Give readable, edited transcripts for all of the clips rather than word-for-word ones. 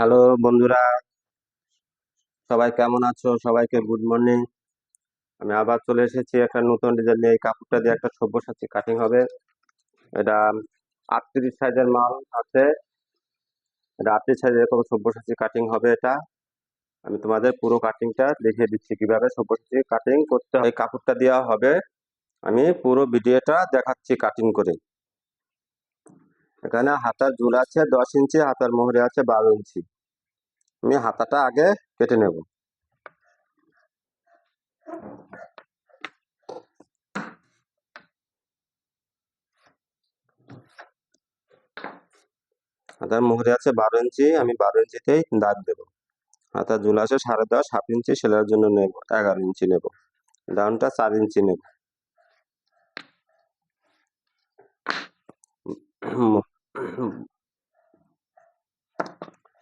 Hello বন্ধুরা, সবাই কেমন আছো? সবাইকে গুড মর্নিং। আমি আবার চলে এসেছি একটা নতুন ডিজাইন নিয়ে। এই কাপড়টা দিয়ে একটা সব্যসাচী কাটিং হবে। এটা 38 সাইজের মাল আছে। এটা 38 সাইজের এরকম সব্যসাচী কাটিং হবে। এটা আমি তোমাদের পুরো কাটিংটা দেখিয়ে দিচ্ছি কিভাবে সব্যসাচী কাটিং করতে হয়। এই কাপড়টা দেওয়া হবে, আমি পুরো ভিডিওটা দেখাচ্ছি কাটিং করে। এখানে হাতার ঝুল আছে 10 ইঞ্চি, হাতার মোহরে আছে 12 ইঞ্চি। আমি হাতাটা আগে কেটে নেব। হাতার মোহরে আছে 12 ইঞ্চি, আমি 12 ইঞ্চিতেই দাগ দেবো। হাতার ঝুল আছে 10.5, হাফ ইঞ্চি সেলাইয়ের জন্য নেব 11 ইঞ্চি নেব, ডাউনটা 4 ইঞ্চি নেব।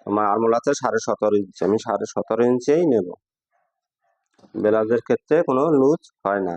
আমার আরমোল আছে 17.5 ইঞ্চি, আমি 17.5 ইঞ্চিই নেব। ব্লাউজের ক্ষেত্রে কোনো লুজ হয় না।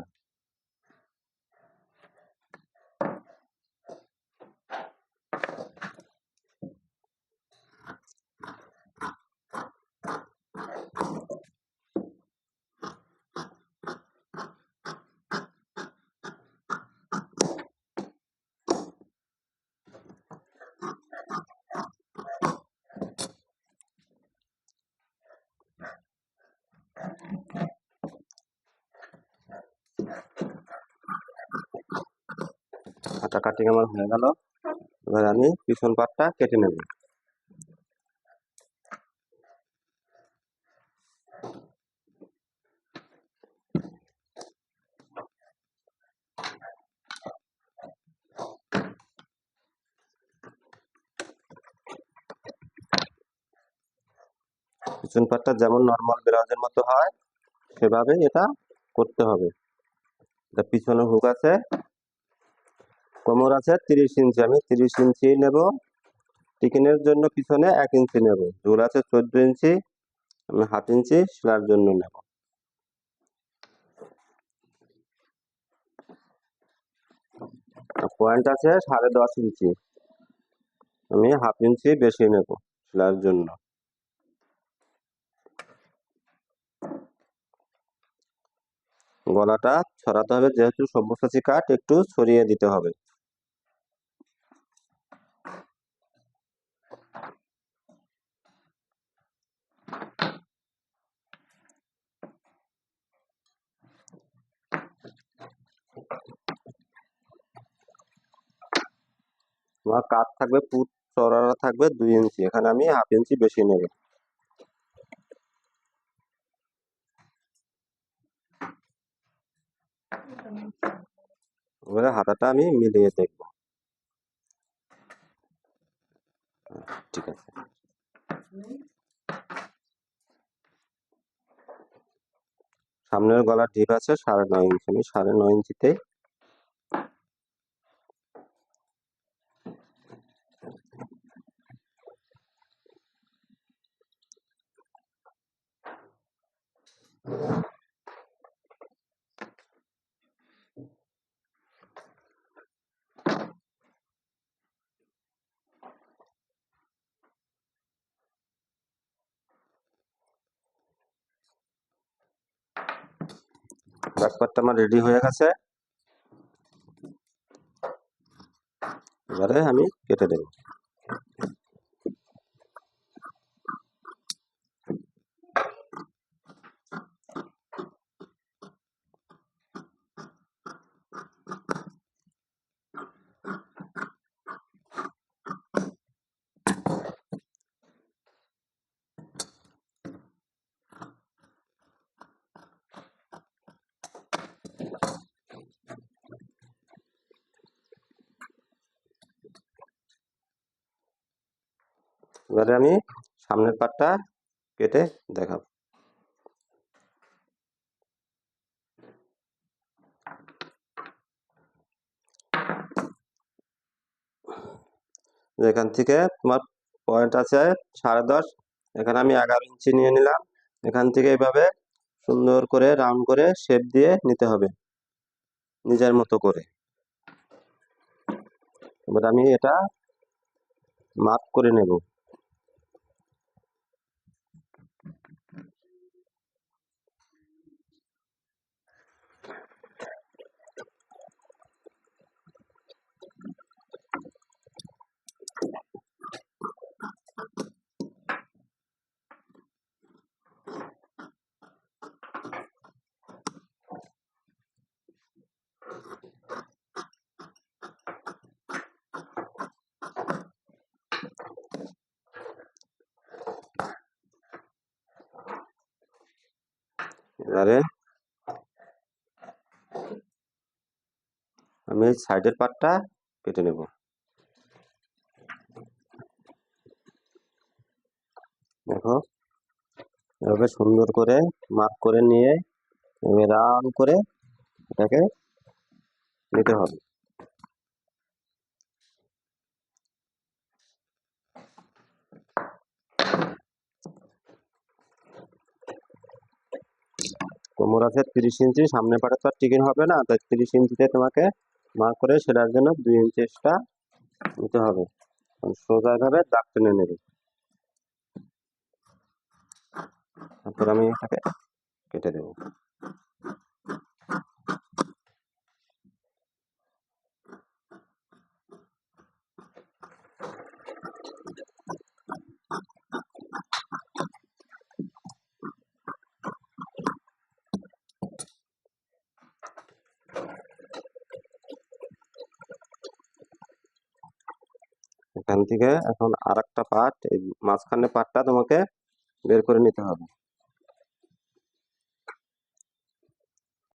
হাতা কাটিং আমার হয়ে গেল। এবার আমি পিছন পাটটা কেটে নেব। পিছন পাটটা যেমন নর্মাল ব্লাউজের মতো হয় সেভাবে এটা করতে হবে। এটা পিছনে হুক আছে, কোমর আছে 30 ইঞ্চি, আমি 30 ইঞ্চি নেব। টিকিনের জন্য পিছনে 1 ইঞ্চি নেব। ঝুল আছে 14 ইঞ্চি, আমি হাফ ইঞ্চি সেলাইয়ের জন্য নেব। পয়েন্ট আছে 10.5 ইঞ্চি, আমি হাফ ইঞ্চি বেশি নেব সেলাইয়ের জন্য। গলাটা ছড়াতে হবে, যেহেতু সব্যসাচী কাট একটু ছড়িয়ে দিতে হবে। তোমার কাট থাকবে, পুট চড়ানো থাকবে 2 ইঞ্চি, এখানে আমি হাফ ইঞ্চি বেশি নেব। এবারে হাতাটা আমি মিলিয়ে দেখব। ঠিক আছে। সামনের গলার ঢিপ আছে 9.5 ইঞ্চি, আমি 9.5 ইঞ্চিতে ব্যাক পার্টটা আমার রেডি হয়ে গেছে। এবারে আমি কেটে দেব। এবারে আমি সামনের পাটটা কেটে দেখাবো। এখান থেকে তোমার পয়েন্ট আছে 10.5, এখানে আমি 11 ইঞ্চি নিয়ে নিলাম। এখান থেকে এভাবে সুন্দর করে রাউন্ড করে শেপ দিয়ে নিতে হবে নিজের মতো করে। এবার আমি এটা মাপ করে নেব। এবারে আমি এই সাইডের পার্টটা কেটে নেব। দেখো এভাবে সুন্দর করে মার্ক করে নিয়ে রাউন্ড করে এটাকে নিতে হবে। কোমর আছে 30 ইঞ্চি, সামনে পাটে তো আর টিকিন হবে না, তাই 30 ইঞ্চিতে তোমাকে মার্ক করে সেটার জন্য 2 ইঞ্চি এক্সট্রা নিতে হবে। সোজা ভাবে দাগ টেনে নেবে। তারপর আমি এটাকে কেটে দেবো। এখান থেকে এখন আর একটা পার্ট, এই মাঝখানে পার্টটা তোমাকে বের করে নিতে হবে।